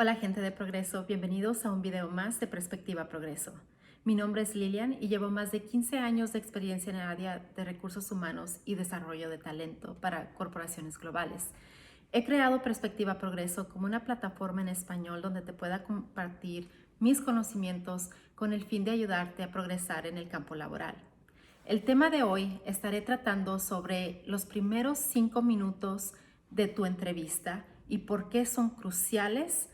Hola gente de Progreso, bienvenidos a un video más de Perspectiva Progreso. Mi nombre es Lilian y llevo más de 15 años de experiencia en el área de recursos humanos y desarrollo de talento para corporaciones globales. He creado Perspectiva Progreso como una plataforma en español donde te pueda compartir mis conocimientos con el fin de ayudarte a progresar en el campo laboral. El tema de hoy estaré tratando sobre los primeros 5 minutos de tu entrevista y por qué son cruciales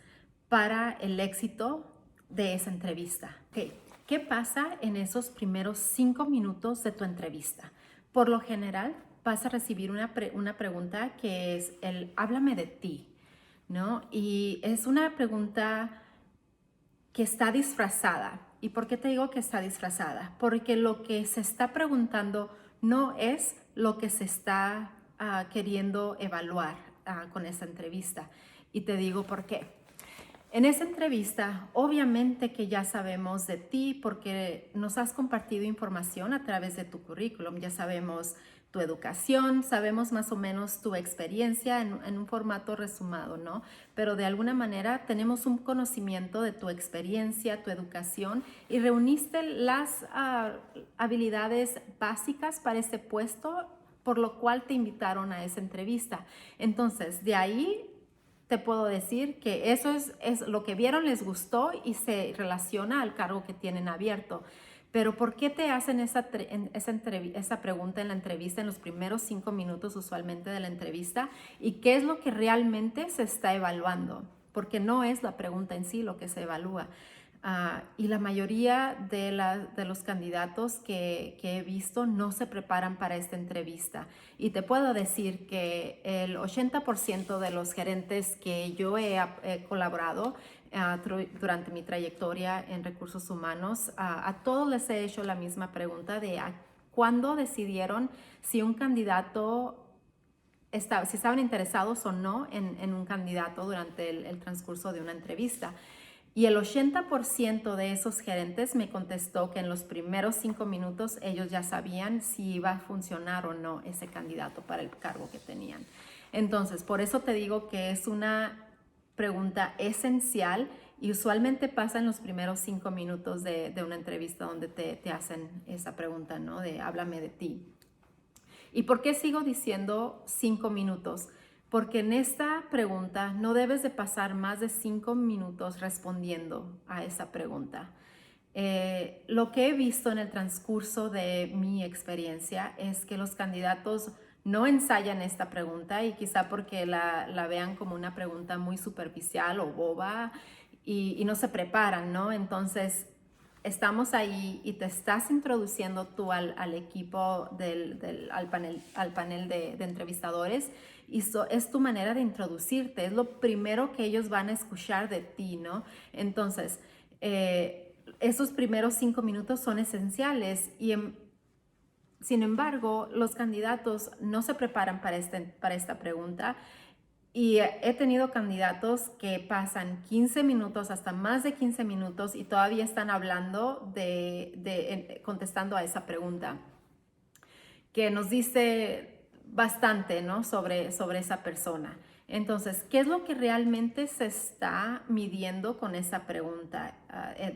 para el éxito de esa entrevista. Okay. ¿Qué pasa en esos primeros 5 minutos de tu entrevista? Por lo general, vas a recibir una pregunta que es el háblame de ti, ¿no? Y es una pregunta que está disfrazada. ¿Y por qué te digo que está disfrazada? Porque lo que se está preguntando no es lo que se está queriendo evaluar con esa entrevista. Y te digo por qué. En esa entrevista, obviamente que ya sabemos de ti porque nos has compartido información a través de tu currículum. Ya sabemos tu educación, sabemos más o menos tu experiencia en un formato resumado, ¿no? Pero de alguna manera tenemos un conocimiento de tu experiencia, tu educación y reuniste las habilidades básicas para ese puesto, por lo cual te invitaron a esa entrevista. Entonces, de ahí te puedo decir que eso es lo que vieron, les gustó y se relaciona al cargo que tienen abierto. Pero ¿por qué te hacen esa pregunta en la entrevista, en los primeros 5 minutos usualmente de la entrevista? ¿Y qué es lo que realmente se está evaluando? Porque no es la pregunta en sí lo que se evalúa. Y la mayoría de los candidatos que he visto no se preparan para esta entrevista. Y te puedo decir que el 80% de los gerentes que yo he colaborado durante mi trayectoria en recursos humanos, a todos les he hecho la misma pregunta de cuándo decidieron si un candidato si estaban interesados o no en un candidato durante el transcurso de una entrevista. Y el 80% de esos gerentes me contestó que en los primeros 5 minutos ellos ya sabían si iba a funcionar o no ese candidato para el cargo que tenían. Entonces, por eso te digo que es una pregunta esencial y usualmente pasa en los primeros 5 minutos de una entrevista donde te hacen esa pregunta, ¿no? De háblame de ti. ¿Y por qué sigo diciendo 5 minutos? Porque en esta pregunta no debes de pasar más de 5 minutos respondiendo a esa pregunta. Lo que he visto en el transcurso de mi experiencia es que los candidatos no ensayan esta pregunta y quizá porque la vean como una pregunta muy superficial o boba y no se preparan, ¿no? Entonces, estamos ahí y te estás introduciendo tú al equipo, al panel de entrevistadores y es tu manera de introducirte, es lo primero que ellos van a escuchar de ti, ¿no? Entonces, esos primeros 5 minutos son esenciales y sin embargo, los candidatos no se preparan para esta pregunta y he tenido candidatos que pasan 15 minutos, hasta más de 15 minutos y todavía están hablando contestando a esa pregunta, que nos dice bastante, ¿no? sobre esa persona. Entonces, ¿qué es lo que realmente se está midiendo con esa pregunta?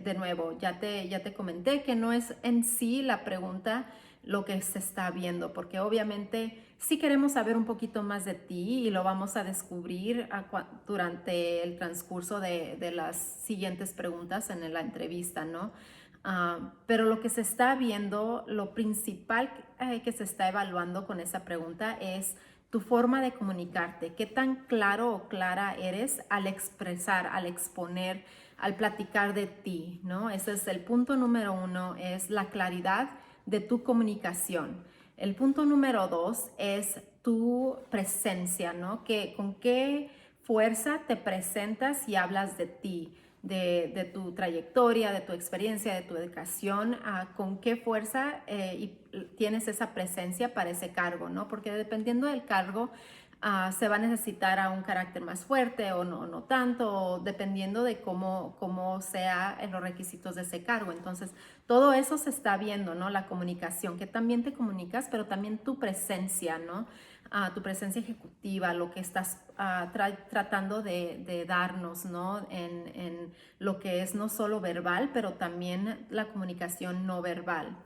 De nuevo, ya te comenté que no es en sí la pregunta lo que se está viendo, porque obviamente sí queremos saber un poquito más de ti y lo vamos a descubrir durante el transcurso de las siguientes preguntas en la entrevista, ¿no? Pero lo que se está viendo, lo principal que se está evaluando con esa pregunta es tu forma de comunicarte, qué tan claro o clara eres al expresar, al exponer, al platicar de ti, ¿no? Ese es el punto número 1, es la claridad de tu comunicación. El punto número 2 es tu presencia, ¿no? Con qué fuerza te presentas y hablas de ti, de tu trayectoria, de tu experiencia, de tu educación, con qué fuerza tienes esa presencia para ese cargo, ¿no? Porque dependiendo del cargo, se va a necesitar a un carácter más fuerte o no tanto, o dependiendo de cómo sea en los requisitos de ese cargo. Entonces, todo eso se está viendo, ¿no? La comunicación, que también te comunicas, pero también tu presencia, ¿no? tu presencia ejecutiva, lo que estás tratando de darnos, ¿no? En lo que es no solo verbal, pero también la comunicación no verbal.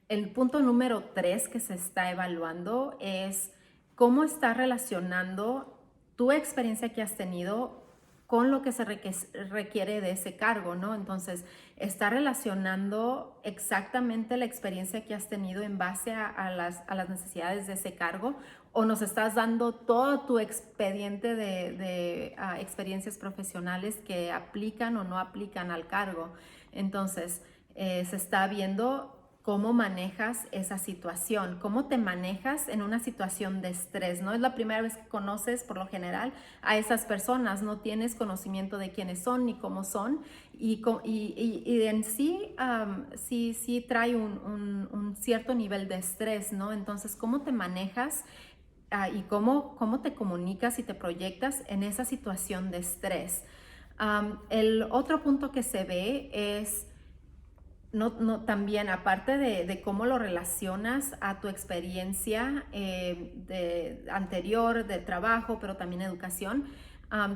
El punto número 3 que se está evaluando es cómo está relacionando tu experiencia que has tenido con lo que se requiere de ese cargo, ¿no? Entonces, está relacionando exactamente la experiencia que has tenido en base a las necesidades de ese cargo, o nos estás dando todo tu expediente de experiencias profesionales que aplican o no aplican al cargo. Entonces, se está viendo cómo manejas esa situación, cómo te manejas en una situación de estrés. No es la primera vez que conoces, por lo general, a esas personas, no tienes conocimiento de quiénes son ni cómo son, y en sí, sí trae un cierto nivel de estrés, ¿no? Entonces, ¿cómo te manejas y cómo te comunicas y te proyectas en esa situación de estrés? El otro punto que se ve es también, aparte de cómo lo relacionas a tu experiencia anterior de trabajo, pero también educación,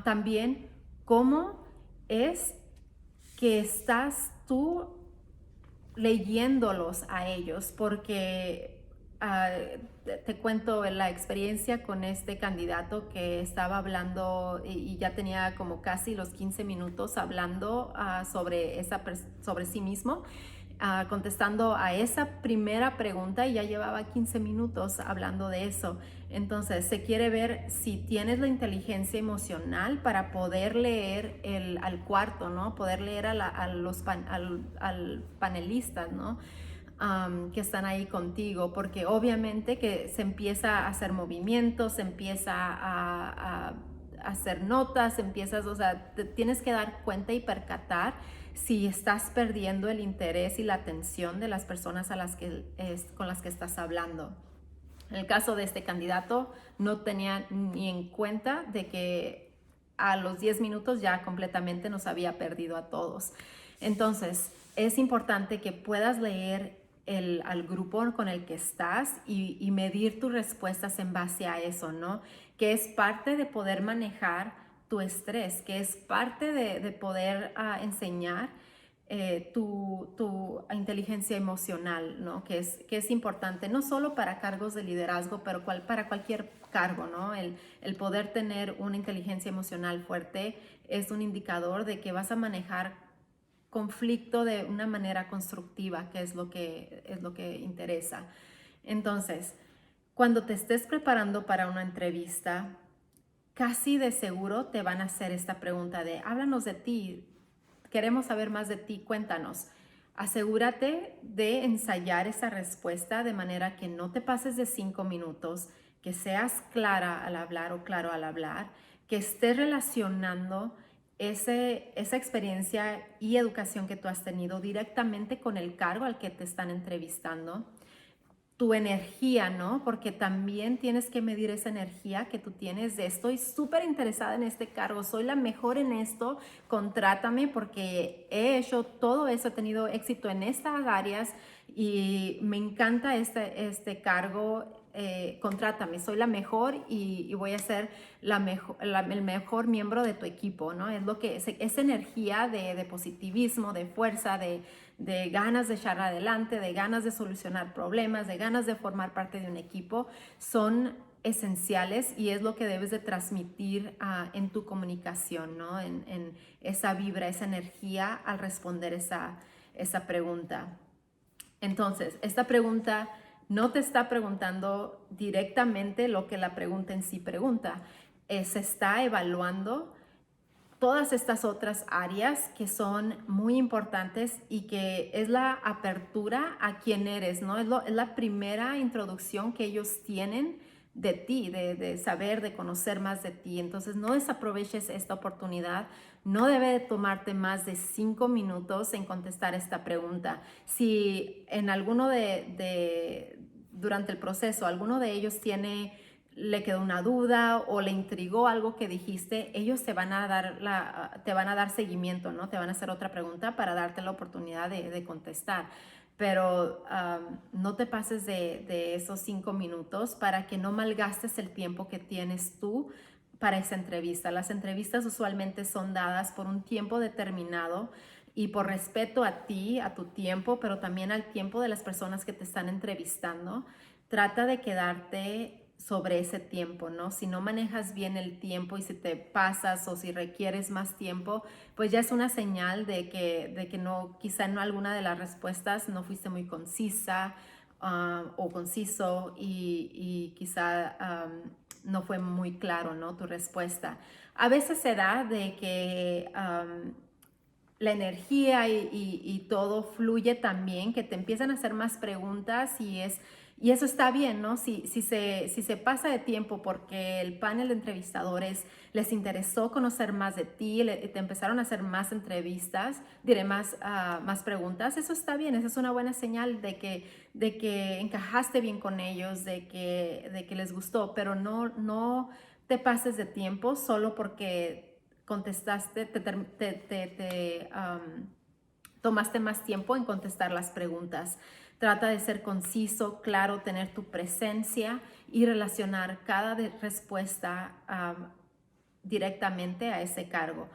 también cómo es que estás tú leyéndolos a ellos, porque te cuento la experiencia con este candidato que estaba hablando y ya tenía como casi los 15 minutos hablando sobre sí mismo, contestando a esa primera pregunta, y ya llevaba 15 minutos hablando de eso. Entonces se quiere ver si tienes la inteligencia emocional para poder leer al cuarto, ¿no? Poder leer al panelistas, ¿no? Que están ahí contigo, porque obviamente que se empieza a hacer movimientos, se empieza a hacer notas, o sea, te tienes que dar cuenta y percatar si estás perdiendo el interés y la atención de las personas con las que estás hablando. En el caso de este candidato, no tenía ni en cuenta de que a los 10 minutos ya completamente nos había perdido a todos. Entonces, es importante que puedas leer al grupo con el que estás y medir tus respuestas en base a eso, ¿no? Que es parte de poder manejar tu estrés, que es parte de poder enseñar tu inteligencia emocional, ¿no? Que es importante, no solo para cargos de liderazgo, pero para cualquier cargo, ¿no? El poder tener una inteligencia emocional fuerte es un indicador de que vas a manejar conflicto de una manera constructiva, que es lo que interesa. Entonces, cuando te estés preparando para una entrevista, casi de seguro te van a hacer esta pregunta de: háblanos de ti, queremos saber más de ti, cuéntanos. Asegúrate de ensayar esa respuesta de manera que no te pases de 5 minutos, que seas clara al hablar o claro al hablar, que estés relacionando esa experiencia y educación que tú has tenido directamente con el cargo al que te están entrevistando. Tu energía, ¿no? Porque también tienes que medir esa energía que tú tienes de: estoy súper interesada en este cargo, soy la mejor en esto, contrátame porque he hecho todo eso, he tenido éxito en estas áreas y me encanta este cargo, contrátame, soy la mejor y voy a ser el mejor miembro de tu equipo, ¿no? Es lo que esa energía de positivismo, de fuerza, de ganas de echar adelante, de ganas de solucionar problemas, de ganas de formar parte de un equipo, son esenciales y es lo que debes de transmitir en tu comunicación, ¿no? En esa vibra, esa energía al responder esa pregunta. Entonces, esta pregunta no te está preguntando directamente lo que la pregunta en sí pregunta. Se está evaluando todas estas otras áreas que son muy importantes y que es la apertura a quién eres, ¿no? Es la primera introducción que ellos tienen de ti, de saber, de conocer más de ti. Entonces, no desaproveches esta oportunidad. No debe de tomarte más de 5 minutos en contestar esta pregunta. Si en durante el proceso, alguno de ellos le quedó una duda o le intrigó algo que dijiste, ellos te van a dar seguimiento, ¿no? Te van a hacer otra pregunta para darte la oportunidad de contestar. pero no te pases de esos 5 minutos para que no malgastes el tiempo que tienes tú para esa entrevista. Las entrevistas usualmente son dadas por un tiempo determinado y por respeto a ti, a tu tiempo, pero también al tiempo de las personas que te están entrevistando. Trata de quedarte sobre ese tiempo, ¿no? Si no manejas bien el tiempo y si te pasas o si requieres más tiempo, pues ya es una señal de que no, quizá en alguna de las respuestas no fuiste muy concisa o conciso y quizá no fue muy claro, ¿no? Tu respuesta. A veces se da de que la energía y todo fluye también, que te empiezan a hacer más preguntas y eso está bien, ¿no? Si se pasa de tiempo porque el panel de entrevistadores les interesó conocer más de ti, te empezaron a hacer más entrevistas, más preguntas, eso está bien, esa es una buena señal de que encajaste bien con ellos, de que les gustó, pero no te pases de tiempo solo porque contestaste, tomaste más tiempo en contestar las preguntas. Trata de ser conciso, claro, tener tu presencia y relacionar cada respuesta directamente a ese cargo.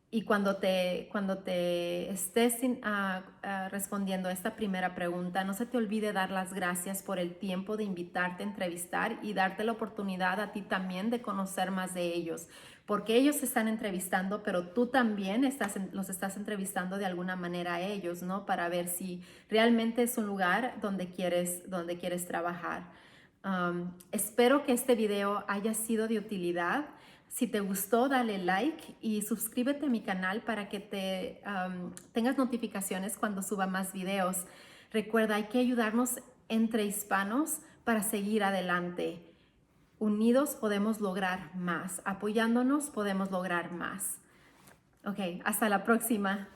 Y cuando te estés respondiendo a esta primera pregunta, no se te olvide dar las gracias por el tiempo de invitarte a entrevistar y darte la oportunidad a ti también de conocer más de ellos, porque ellos se están entrevistando, pero tú también los estás entrevistando de alguna manera a ellos, ¿no? Para ver si realmente es un lugar donde quieres trabajar. Espero que este video haya sido de utilidad. Si te gustó, dale like y suscríbete a mi canal para que tengas notificaciones cuando suba más videos. Recuerda, hay que ayudarnos entre hispanos para seguir adelante. Unidos podemos lograr más. Apoyándonos podemos lograr más. Ok, hasta la próxima.